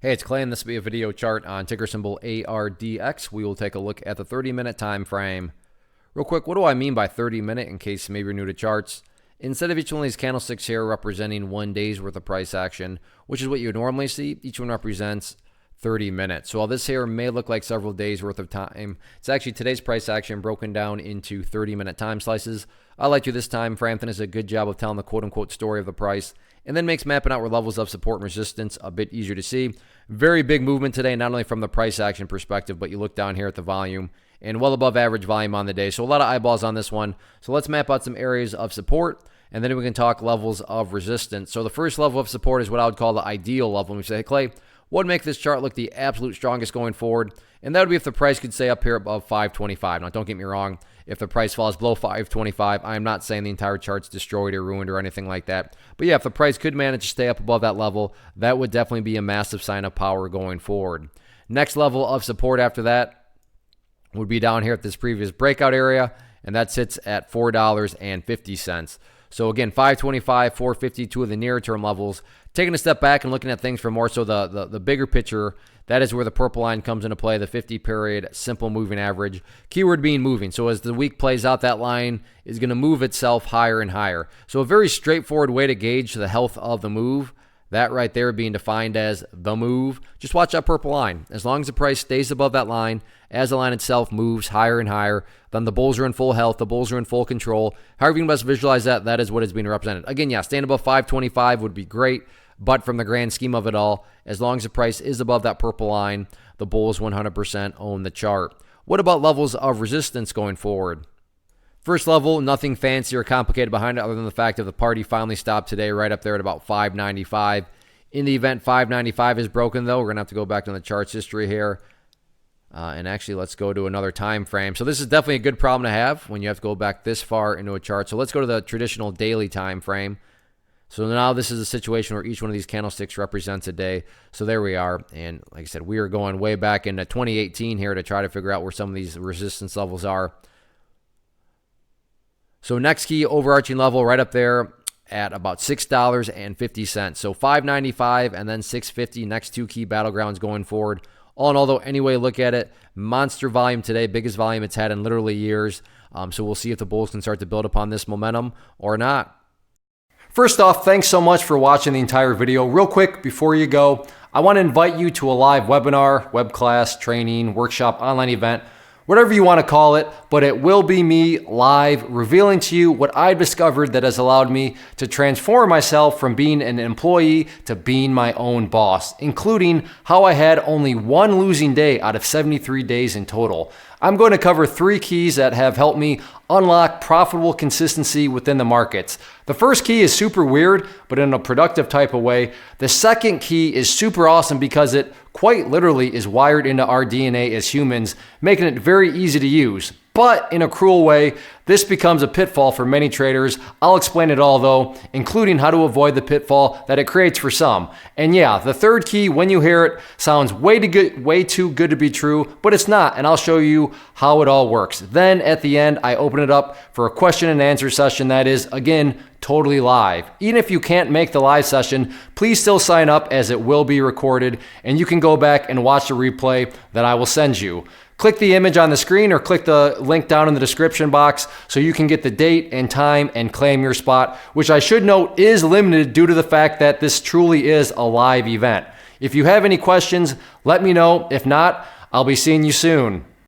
Hey, it's Clay, and this will be a video chart on ticker symbol ARDX. We will take a look at the 30-minute time frame. Real quick, what do I mean by 30-minute in case maybe you're new to charts? Instead of each one of these candlesticks here representing 1 day's worth of price action, which is what you would normally see, each one represents 30 minutes. So while this here may look like several days worth of time, it's actually today's price action broken down into 30-minute time slices. I like to this time frame. Does a good job of telling the quote-unquote story of the price, and then makes mapping out where levels of support and resistance a bit easier to see. Very big movement today, not only from the price action perspective, but you look down here at the volume and well above average volume on the day. So a lot of eyeballs on this one. So let's map out some areas of support, and then we can talk levels of resistance. So the first level of support is what I would call the ideal level. And we say, hey, Clay, what would make this chart look the absolute strongest going forward? And that would be if the price could stay up here above 525. Now, don't get me wrong. If the price falls below 525, I am not saying the entire chart's destroyed or ruined or anything like that. But yeah, if the price could manage to stay up above that level, that would definitely be a massive sign of power going forward. Next level of support after that would be down here at this previous breakout area, and that sits at $4.50. So again, 525, 450, two of the nearer term levels. Taking a step back and looking at things from more so the bigger picture, that is where the purple line comes into play, the 50-period simple moving average. Keyword being moving. So as the week plays out, that line is going to move itself higher and higher. So a very straightforward way to gauge the health of the move. That right there being defined as the move. Just watch that purple line. As long as the price stays above that line, as the line itself moves higher and higher, then the bulls are in full health, the bulls are in full control. However you can best visualize that, that is what is being represented. Again, yeah, staying above 525 would be great, but from the grand scheme of it all, as long as the price is above that purple line, the bulls 100% own the chart. What about levels of resistance going forward? First level, nothing fancy or complicated behind it other than the fact that the party finally stopped today right up there at about 595. In the event 595 is broken, though, we're going to have to go back to the charts history here. And actually, let's go to another time frame. So this is definitely a good problem to have when you have to go back this far into a chart. So let's go to the traditional daily time frame. So now this is a situation where each one of these candlesticks represents a day. So there we are. And like I said, we are going way back into 2018 here to try to figure out where some of these resistance levels are. So next key overarching level right up there at about $6.50. So $5.95 and then $6.50, next two key battlegrounds going forward. All in all, though, any way you look at it, monster volume today, biggest volume it's had in literally years. So we'll see if the bulls can start to build upon this momentum or not. First off, thanks so much for watching the entire video. Real quick, before you go, I want to invite you to a live webinar, web class, training, workshop, online event, whatever you want to call it, but it will be me live revealing to you what I've discovered that has allowed me to transform myself from being an employee to being my own boss, including how I had only one losing day out of 73 days in total. I'm going to cover 3 keys that have helped me unlock profitable consistency within the markets. The first key is super weird, but in a productive type of way. The second key is super awesome because it quite literally is wired into our DNA as humans, making it very easy to use. But in a cruel way, this becomes a pitfall for many traders. I'll explain it all though, including how to avoid the pitfall that it creates for some. And yeah, the third key, when you hear it, sounds way too good to be true, but it's not, and I'll show you how it all works. Then at the end, I open it up for a question and answer session that is, again, totally live. Even if you can't make the live session, please still sign up as it will be recorded, and you can go back and watch the replay that I will send you. Click the image on the screen or click the link down in the description box so you can get the date and time and claim your spot, which I should note is limited due to the fact that this truly is a live event. If you have any questions, let me know. If not, I'll be seeing you soon.